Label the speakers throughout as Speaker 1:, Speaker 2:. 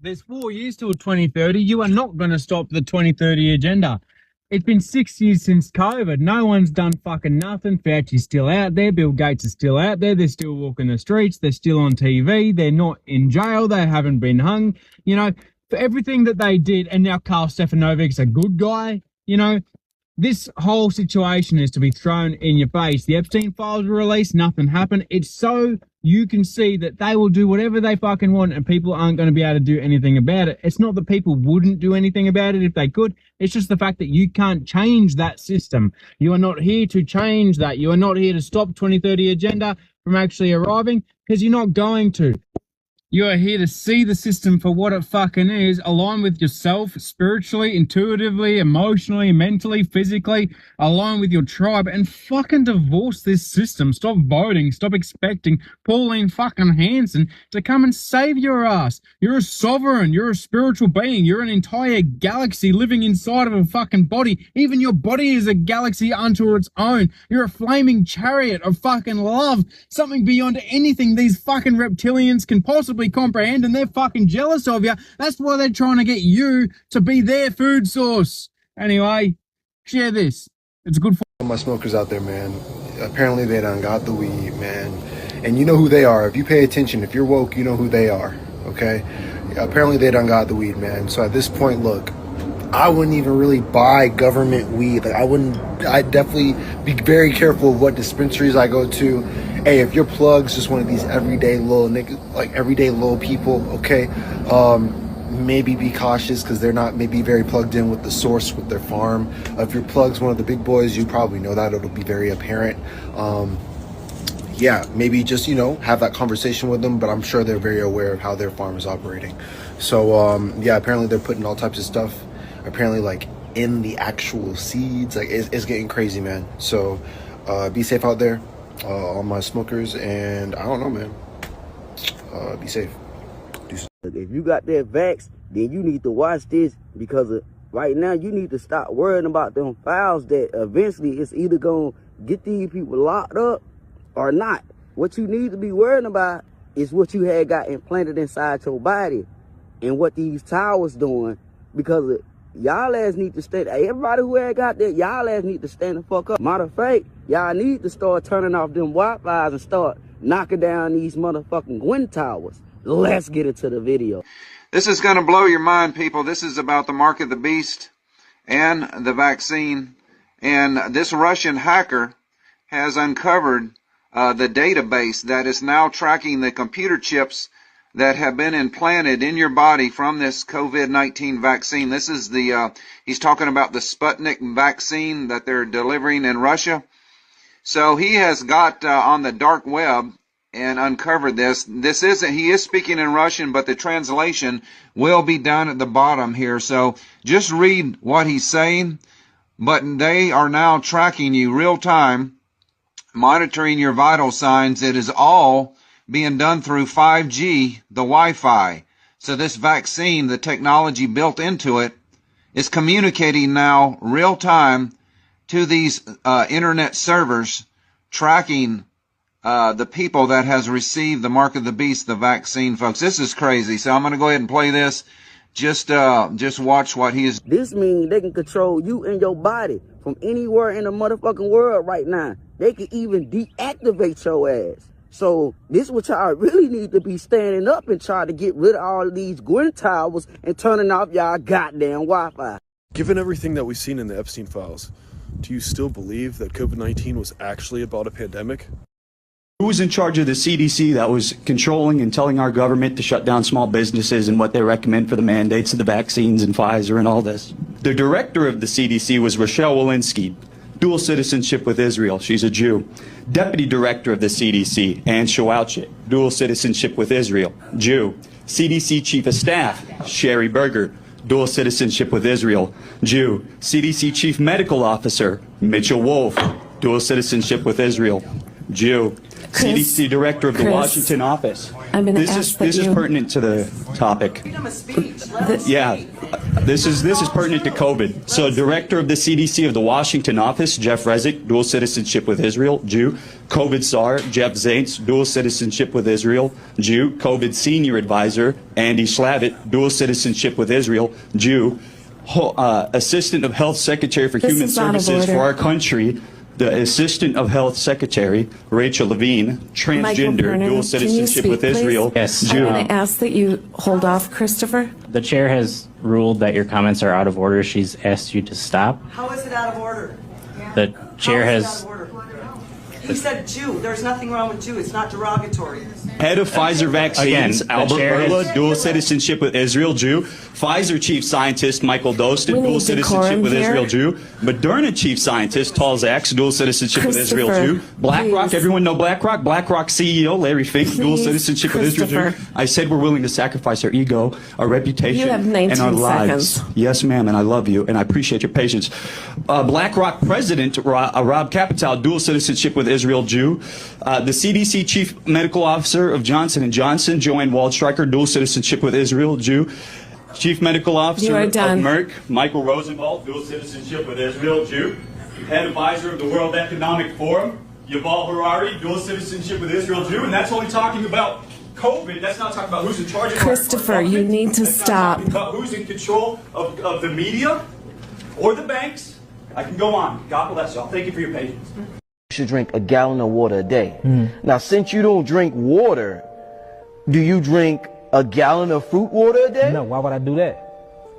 Speaker 1: There's 4 years till 2030. You are not going to stop the 2030 agenda. It's been 6 years since COVID. No one's done fucking nothing. Fauci's still out there. Bill Gates is still out there. They're still walking the streets. They're still on TV. They're not in jail. They haven't been hung. You know, for everything that they did, and now Karl Stefanovic's a good guy, you know, this whole situation is to be thrown in your face. The Epstein files were released, nothing happened. It's so you can see that they will do whatever they fucking want and people aren't going to be able to do anything about it. It's not that people wouldn't do anything about it if they could. It's just the fact that you can't change that system. You are not here to change that. You are not here to stop 2030 agenda from actually arriving, because you're not going to. You are here to see the system for what it fucking is, align with yourself spiritually, intuitively, emotionally, mentally, physically, align with your tribe, and fucking divorce this system. Stop voting. Stop expecting Pauline fucking Hanson to come and save your ass. You're a sovereign. You're a spiritual being. You're an entire galaxy living inside of a fucking body. Even your body is a galaxy unto its own. You're a flaming chariot of fucking love. Something beyond anything these fucking reptilians can possibly comprehend, and they're fucking jealous of you. That's why they're trying to get you to be their food source. Anyway, share this. It's good for
Speaker 2: my smokers out there, man. Apparently they done got the weed, man. And you know who they are. If you pay attention, if you're woke, you know who they are, okay? Apparently they done got the weed, man. So at this point, look, I wouldn't even really buy government weed. Like, I'd definitely be very careful of what dispensaries I go to. Hey, if your plug's just one of these everyday little niggas, like everyday little people, okay, maybe be cautious, because they're not maybe very plugged in with the source, with their farm. If your plug's one of the big boys, you probably know that. It'll be very apparent. Yeah, maybe just, you know, have that conversation with them, but I'm sure they're very aware of how their farm is operating. So, yeah, apparently they're putting all types of stuff, apparently, like, in the actual seeds. Like, it's getting crazy, man. So, be safe out there. All my smokers, and I don't know, man. Be safe.
Speaker 3: If you got that vax, then you need to watch this, because right now you need to stop worrying about them files that eventually it's either gonna get these people locked up or not. What you need to be worrying about is what you had got implanted inside your body and what these towers doing, because y'all ass need to stay. Everybody who had got that, y'all ass need to stand the fuck up. Matter of fact, y'all need to start turning off them Wi-Fi's and start knocking down these motherfucking Gwyn towers. Let's get into the video.
Speaker 4: This is going to blow your mind, people. This is about the mark of the beast and the vaccine. And this Russian hacker has uncovered the database that is now tracking the computer chips that have been implanted in your body from this COVID-19 vaccine. This is he's talking about the Sputnik vaccine that they're delivering in Russia. So he has got on the dark web and uncovered this. He is speaking in Russian, but the translation will be down at the bottom here. So just read what he's saying. But they are now tracking you real time, monitoring your vital signs. It is all being done through 5G, the Wi-Fi. So this vaccine, the technology built into it, is communicating now real time to these internet servers, tracking the people that has received the mark of the beast, the vaccine, folks. This is crazy. So I'm going to go ahead and play this. Just watch what he is.
Speaker 3: This means they can control you and your body from anywhere in the motherfucking world right now. They can even deactivate your ass. So this is what y'all really need to be standing up and try to get rid of all of these Gwyn towers and turning off y'all goddamn Wi-Fi.
Speaker 5: Given everything that we've seen in the Epstein files, do you still believe that COVID-19 was actually about a pandemic?
Speaker 6: Who was in charge of the CDC that was controlling and telling our government to shut down small businesses and what they recommend for the mandates of the vaccines and Pfizer and all this? The director of the CDC was Rochelle Walensky, dual citizenship with Israel. She's a Jew. Deputy director of the CDC, Anne Shawalchik, dual citizenship with Israel, Jew. CDC chief of staff, Sherry Berger, dual citizenship with Israel, Jew. CDC chief medical officer, Mitchell Wolf, dual citizenship with Israel, Jew.
Speaker 7: Chris,
Speaker 6: CDC director of the Washington office.
Speaker 7: I'm going to ask
Speaker 6: This is pertinent to the topic.
Speaker 7: freedom of speech.
Speaker 6: Yeah, This is pertinent to COVID. So, director of the CDC of the Washington office, Jeff Rezek, dual citizenship with Israel, Jew. COVID SAR, Jeff Zaints, dual citizenship with Israel, Jew. COVID senior advisor, Andy Slavitt, dual citizenship with Israel, Jew. Assistant of Health Secretary for Human Services for our country, the Assistant of Health Secretary, Rachel Levine, transgender, dual citizenship with Israel,
Speaker 7: Yes.
Speaker 6: Jew.
Speaker 7: I'm going to ask that you hold off, Christopher.
Speaker 8: The chair has ruled that your comments are out of order. She's asked you to stop.
Speaker 9: How is it out of order?
Speaker 8: The chair
Speaker 9: How is it
Speaker 8: has.
Speaker 9: out of order? He said Jew. There's nothing wrong with Jew. It's not derogatory.
Speaker 6: Head of Pfizer Vaccines,
Speaker 8: Again, the
Speaker 6: Albert
Speaker 8: chair has-
Speaker 6: Bourla, dual citizenship with Israel, Jew. Pfizer Chief Scientist, Michael Dostin,
Speaker 7: We
Speaker 6: dual
Speaker 7: need
Speaker 6: citizenship
Speaker 7: decorum
Speaker 6: with
Speaker 7: here.
Speaker 6: Israel, Jew. Moderna Chief Scientist, Tal Zaks, dual citizenship with Israel,
Speaker 7: Christopher,
Speaker 6: Jew. BlackRock,
Speaker 7: please.
Speaker 6: everyone know BlackRock? BlackRock CEO, Larry Fink, dual
Speaker 7: Please,
Speaker 6: citizenship with Israel, Jew.
Speaker 7: Christopher.
Speaker 6: I said we're willing to sacrifice our ego, our reputation,
Speaker 7: You have 19
Speaker 6: and our lives.
Speaker 7: seconds.
Speaker 6: Yes, ma'am, and I love you, and I appreciate your patience. BlackRock President, Rob Capitale, dual citizenship with Israel, Jew. The CDC Chief Medical Officer of Johnson & Johnson, Joanne Waldstreicher, dual citizenship with Israel, Jew. Chief Medical Officer
Speaker 7: You are
Speaker 6: of
Speaker 7: done.
Speaker 6: Merck, Michael Rosenwald, dual citizenship with Israel, Jew. Head Advisor of the World Economic Forum, Yuval Harari, dual citizenship with Israel, Jew. And that's only talking about COVID. That's not talking about who's in charge of our
Speaker 7: Christopher, you
Speaker 6: government.
Speaker 7: need to
Speaker 6: That's not
Speaker 7: stop.
Speaker 6: talking about who's in control of the media or the banks. I can go on. God bless y'all. Thank you for your patience.
Speaker 3: You should drink a gallon of water a day. Now, since you don't drink water, do you drink a gallon of fruit water a day?
Speaker 10: No, why would I do that?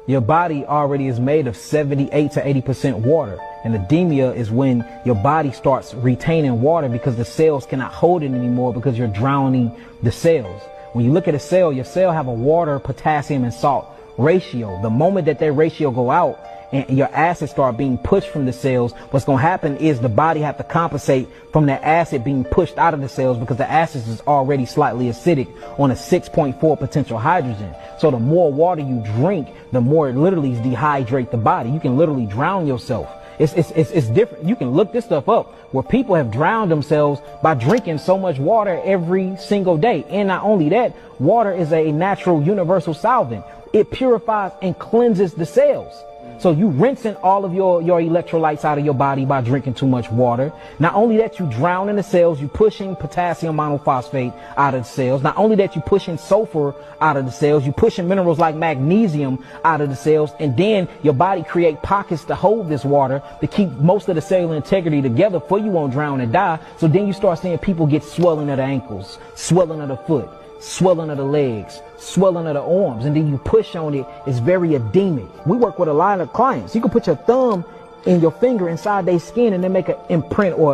Speaker 10: Your body already is made of 78 to 80% water. And edemia is when your body starts retaining water because the cells cannot hold it anymore because you're drowning the cells. When you look at a cell, your cell have a water, potassium, and salt ratio. The moment that ratio go out and your acids start being pushed from the cells, what's going to happen is the body have to compensate from that acid being pushed out of the cells because the acid is already slightly acidic on a 6.4 potential hydrogen. So the more water you drink, the more it literally dehydrate the body. You can literally drown yourself. It's different. You can look this stuff up where people have drowned themselves by drinking so much water every single day. And not only that, water is a natural universal solvent. It purifies and cleanses the cells. So you rinsing all of your electrolytes out of your body by drinking too much water. Not only that, you drown in the cells, you pushing potassium monophosphate out of the cells. Not only that, you pushing sulfur out of the cells, you pushing minerals like magnesium out of the cells, and then your body create pockets to hold this water to keep most of the cellular integrity together for you won't drown and die. So then you start seeing people get swelling of the ankles, swelling of the foot, swelling of the legs, swelling of the arms, and then you push on it. It's very edemic. We work with a lot of clients. You can put your thumb and your finger inside their skin and then make an imprint or